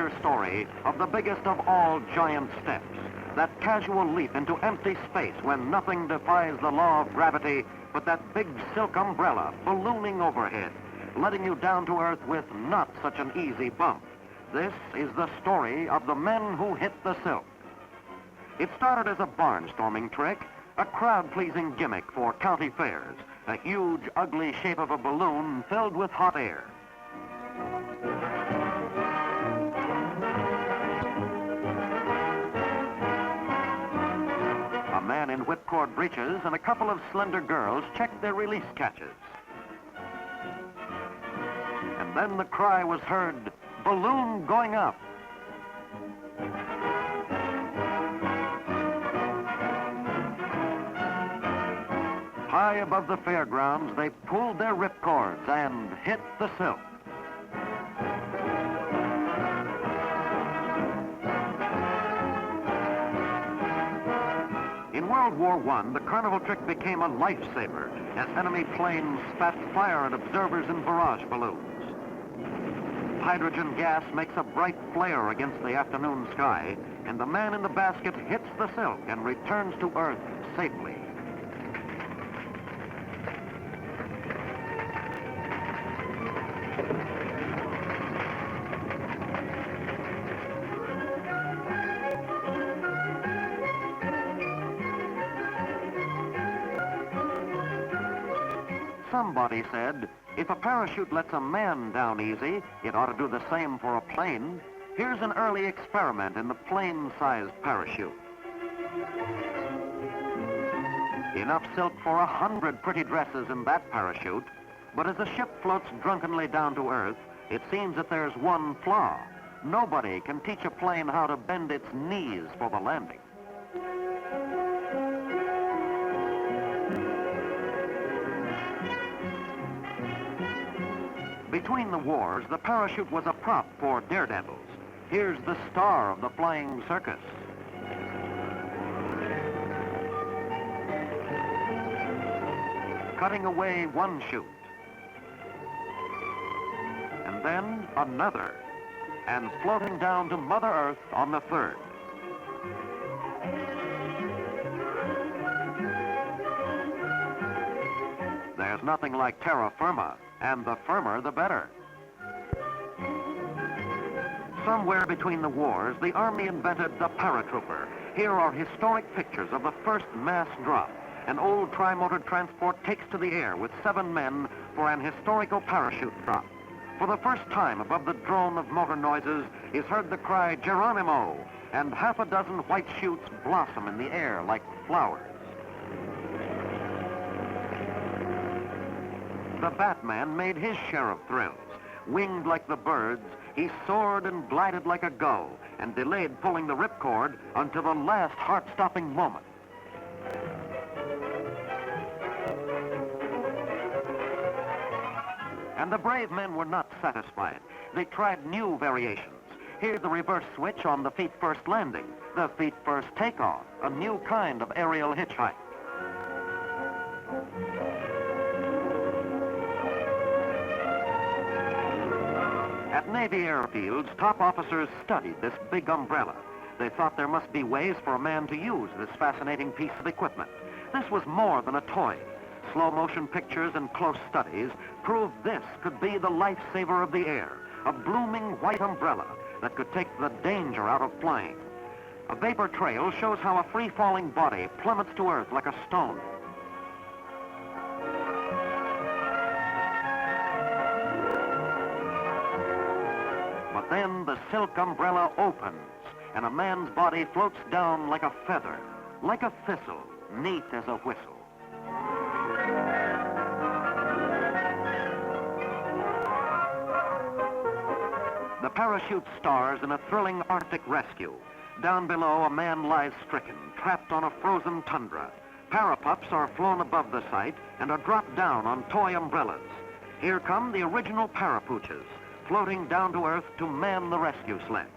adventure story of the biggest of all giant steps, that casual leap into empty space when nothing defies the law of gravity but that big silk umbrella ballooning overhead, letting you down to earth with not such an easy bump. This is the story of the men who hit the silk. It started as a barnstorming trick, a crowd-pleasing gimmick for county fairs, a huge, ugly shape of a balloon filled with hot air. A man in whipcord breeches and a couple of slender girls checked their release catches. And then the cry was heard, "Balloon going up!" High above the fairgrounds, they pulled their ripcords and hit the silk. In World War I, the carnival trick became a lifesaver as enemy planes spat fire at observers in barrage balloons. Hydrogen gas makes a bright flare against the afternoon sky, and the man in the basket hits the silk and returns to Earth safely. Somebody said, if a parachute lets a man down easy, it ought to do the same for a plane. Here's an early experiment in the plane-sized parachute. Enough silk for 100 pretty dresses in that parachute, but as the ship floats drunkenly down to Earth, it seems that there's one flaw. Nobody can teach a plane how to bend its knees for the landing. Between the wars, the parachute was a prop for daredevils. Here's the star of the flying circus. Cutting away one chute. And then another. And floating down to Mother Earth on the third. There's nothing like terra firma, and the firmer the better. Somewhere between the wars, the Army invented the paratrooper. Here are historic pictures of the first mass drop. An old tri-motor transport takes to the air with 7 men for an historical parachute drop. For the first time above the drone of motor noises is heard the cry, "Geronimo!" and half a dozen white chutes blossom in the air like flowers. The Batman made his share of thrills. Winged like the birds, he soared and glided like a gull and delayed pulling the ripcord until the last heart-stopping moment. And the brave men were not satisfied. They tried new variations. Here's the reverse switch on the feet-first landing, the feet-first takeoff, a new kind of aerial hitchhike. At Navy airfields, top officers studied this big umbrella. They thought there must be ways for a man to use this fascinating piece of equipment. This was more than a toy. Slow motion pictures and close studies proved this could be the lifesaver of the air, a blooming white umbrella that could take the danger out of flying. A vapor trail shows how a free-falling body plummets to Earth like a stone. But then the silk umbrella opens, and a man's body floats down like a feather, like a thistle, neat as a whistle. The parachute stars in a thrilling Arctic rescue. Down below, a man lies stricken, trapped on a frozen tundra. Parapups are flown above the site and are dropped down on toy umbrellas. Here come the original parapooches, floating down to Earth to man the rescue sled.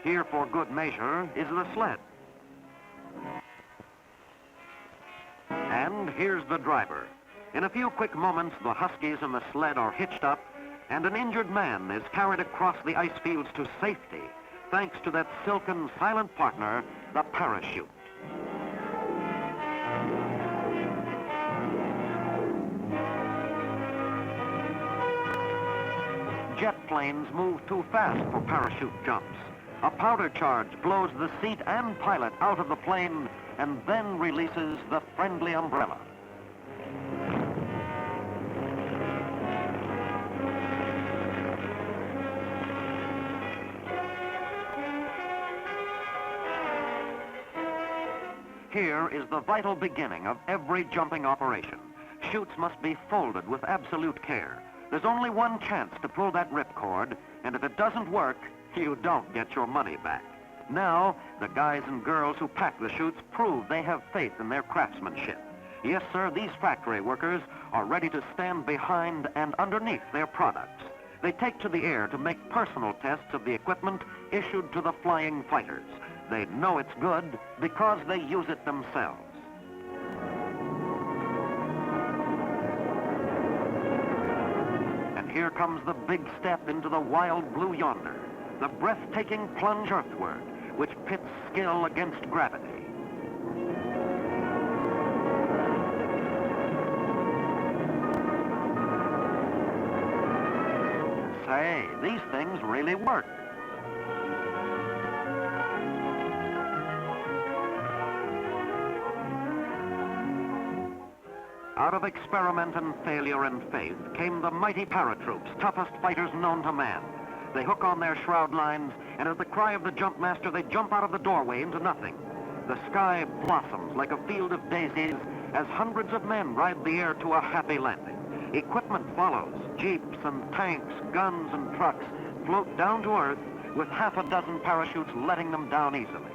Here for good measure is the sled. And here's the driver. In a few quick moments, the Huskies and the sled are hitched up, and an injured man is carried across the ice fields to safety, thanks to that silken, silent partner, the parachute. Jet planes move too fast for parachute jumps. A powder charge blows the seat and pilot out of the plane and then releases the friendly umbrella. Here is the vital beginning of every jumping operation. Chutes must be folded with absolute care. There's only one chance to pull that ripcord, and if it doesn't work, you don't get your money back. Now, the guys and girls who pack the chutes prove they have faith in their craftsmanship. Yes, sir, these factory workers are ready to stand behind and underneath their products. They take to the air to make personal tests of the equipment issued to the flying fighters. They know it's good because they use it themselves. And here comes the big step into the wild blue yonder, the breathtaking plunge earthward, which pits skill against gravity. Say, these things really work. Out of experiment and failure and faith came the mighty paratroops, toughest fighters known to man. They hook on their shroud lines, and at the cry of the jump master, they jump out of the doorway into nothing. The sky blossoms like a field of daisies as hundreds of men ride the air to a happy landing. Equipment follows. Jeeps and tanks, guns and trucks float down to earth with half a dozen parachutes letting them down easily.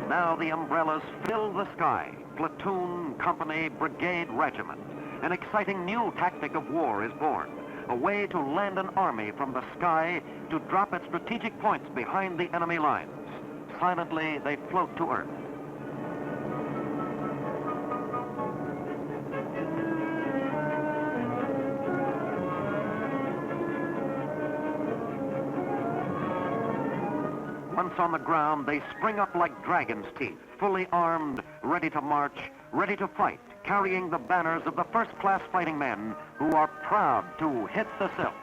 Now the umbrellas fill the sky. Platoon, company, brigade, regiment. An exciting new tactic of war is born. A way to land an army from the sky to drop at strategic points behind the enemy lines. Silently, they float to earth. Once on the ground, they spring up like dragon's teeth, fully armed, ready to march, ready to fight, carrying the banners of the first-class fighting men who are proud to hit the silk.